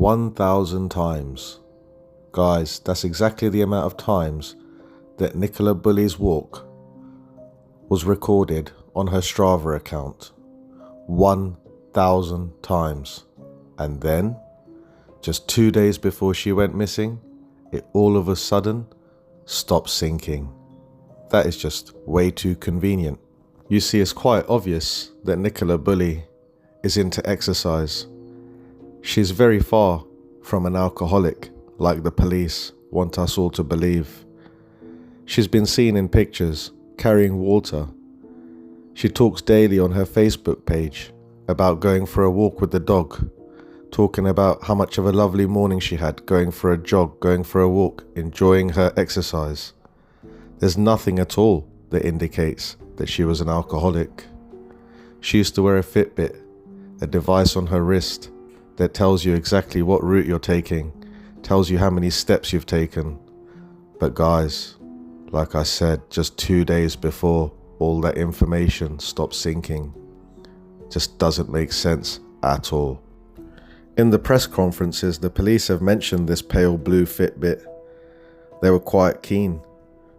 1,000 times. Guys, that's exactly the amount of times that Nicola Bulley's walk was recorded on her Strava account. 1,000 times. And then, just 2 days before she went missing, it all of a sudden stopped syncing. That is just way too convenient. You see, it's quite obvious that Nicola Bulley is into exercise. She's very far from an alcoholic like the police want us all to believe. She's been seen in pictures carrying water. She talks daily on her Facebook page about going for a walk with the dog, talking about how much of a lovely morning she had, going for a jog, going for a walk, enjoying her exercise. There's nothing at all that indicates that she was an alcoholic. She used to wear a Fitbit, a device on her wrist that tells you exactly what route you're taking, tells you how many steps you've taken. But guys, like I said, just 2 days before all that information stopped syncing. Just doesn't make sense at all. In the press conferences, the police have mentioned this pale blue Fitbit. They were quite keen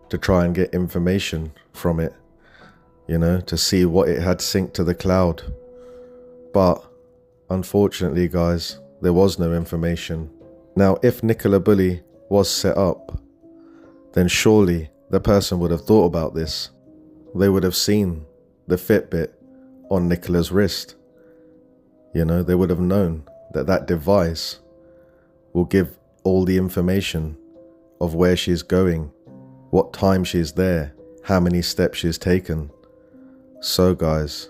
to try and get information from it, to see what it had synced to the cloud. But unfortunately, guys, there was no information. Now, if Nicola Bulley was set up, then surely the person would have thought about this. They would have seen the Fitbit on Nicola's wrist. They would have known that that device will give all the information of where she's going, what time she's there, how many steps she's taken. So guys,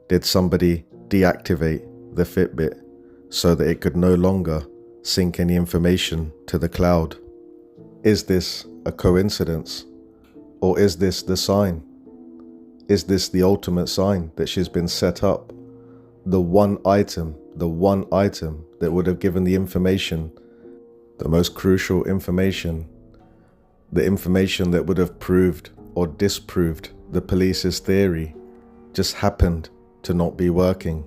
did somebody deactivate the Fitbit so that it could no longer sync any information to the cloud? Is this a coincidence? Or is this the sign? Is this the ultimate sign that she's been set up? The one item that would have given the information, the most crucial information, the information that would have proved or disproved the police's theory, just happened to not be working.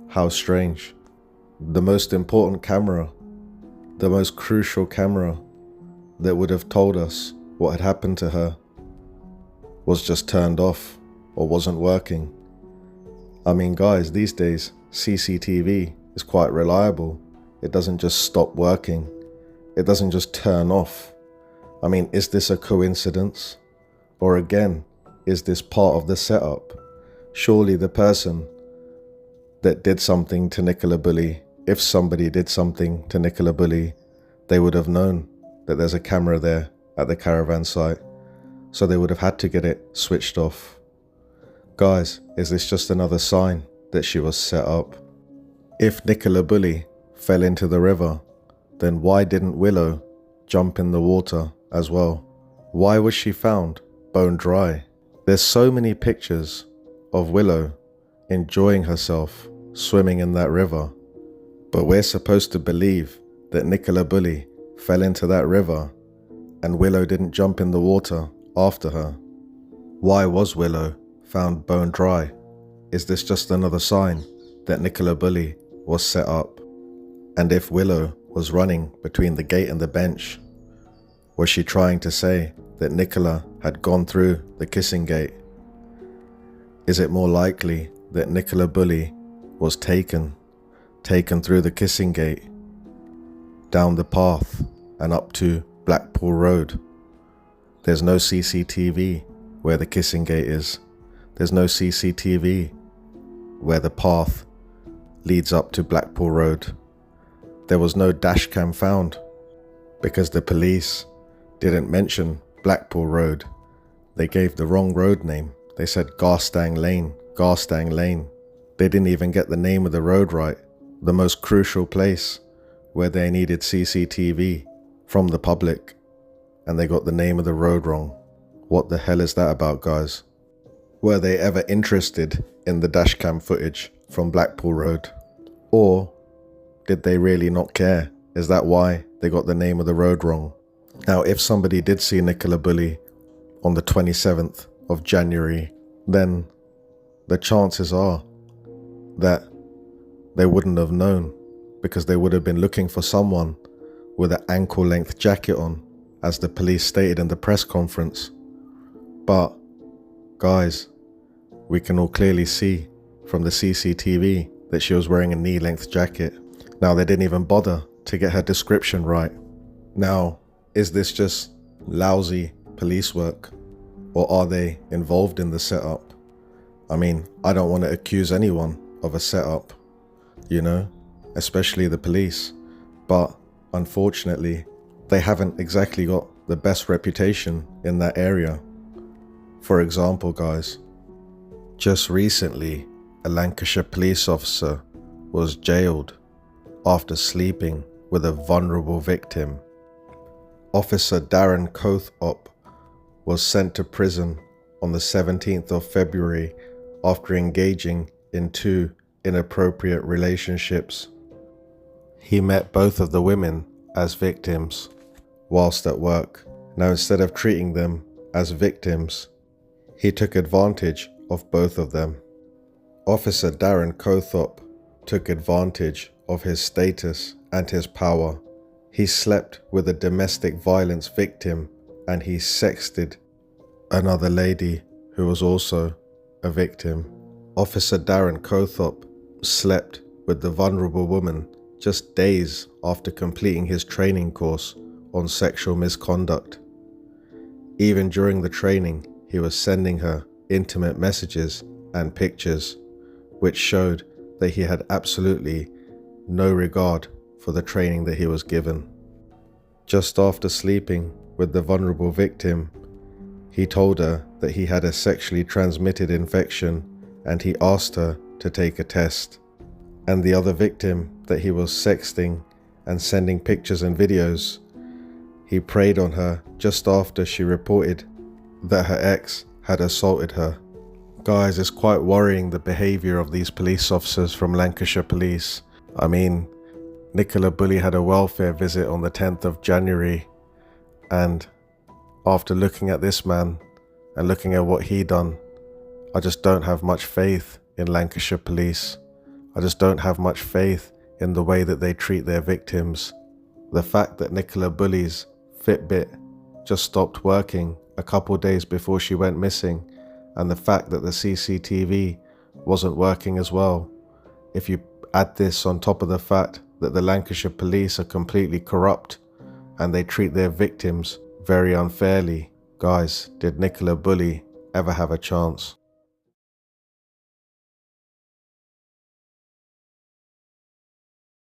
How strange. The most important camera, the most crucial camera that would have told us what had happened to her, was just turned off or wasn't working. I mean, guys, these days CCTV is quite reliable. It doesn't just stop working. It doesn't just turn off. I mean, is this a coincidence? Or again, is this part of the setup? Surely the person that did something to Nicola Bulley, if somebody did something to Nicola Bulley, they would have known that there's a camera there at the caravan site. So they would have had to get it switched off. Guys, is this just another sign that she was set up? If Nicola Bulley fell into the river, then why didn't Willow jump in the water as well? Why was she found bone dry? There's so many pictures of Willow enjoying herself swimming in that river, but we're supposed to believe that Nicola Bulley fell into that river and Willow didn't jump in the water after her. Why was Willow found bone dry? Is this just another sign that Nicola Bulley was set up? And if Willow was running between the gate and the bench, was she trying to say that Nicola had gone through the kissing gate? Is it more likely that Nicola Bulley was taken through the kissing gate, down the path and up to Blackpool Road? There's no CCTV where the kissing gate is. There's no CCTV where the path leads up to Blackpool Road. There was no dash cam found because the police didn't mention Blackpool Road. They gave the wrong road name. They said Garstang Lane. They didn't even get the name of the road right, the most crucial place where they needed CCTV from the public, and they got the name of the road wrong. What the hell is that about, guys? Were they ever interested in the dashcam footage from Blackpool Road? Or did they really not care? Is that why they got the name of the road wrong? Now, if somebody did see Nicola Bulley on the 27th of January, then the chances are that they wouldn't have known because they would have been looking for someone with an ankle-length jacket on, as the police stated in the press conference. But, guys, we can all clearly see from the CCTV that she was wearing a knee-length jacket. Now, they didn't even bother to get her description right. Now, is this just lousy police work, or are they involved in the setup? I mean, I don't want to accuse anyone of a setup, you know, especially the police, but unfortunately, they haven't exactly got the best reputation in that area. For example, guys, just recently, a Lancashire police officer was jailed after sleeping with a vulnerable victim. Officer Darren Cothop was sent to prison on the 17th of February after engaging in 2 inappropriate relationships. He met both of the women as victims whilst at work. Now, instead of treating them as victims, he took advantage of both of them. Officer Darren Cothop took advantage of his status and his power. He slept with a domestic violence victim and he sexted another lady who was also a victim. Officer Darren Cothop slept with the vulnerable woman just days after completing his training course on sexual misconduct. Even during the training, he was sending her intimate messages and pictures, which showed that he had absolutely no regard for the training that he was given. Just after sleeping with the vulnerable victim, he told her that he had a sexually transmitted infection and he asked her to take a test. And the other victim that he was sexting and sending pictures and videos, he preyed on her just after she reported that her ex had assaulted her. Guys, it's quite worrying, the behaviour of these police officers from Lancashire Police. I mean, Nicola Bulley had a welfare visit on the 10th of January, and after looking at this man and looking at what he done, I just don't have much faith in Lancashire Police. I just don't have much faith in the way that they treat their victims. The fact that Nicola Bulley's Fitbit just stopped working a couple days before she went missing, and the fact that the CCTV wasn't working as well. If you add this on top of the fact that the Lancashire Police are completely corrupt and they treat their victims very unfairly, guys, did Nicola Bulley ever have a chance?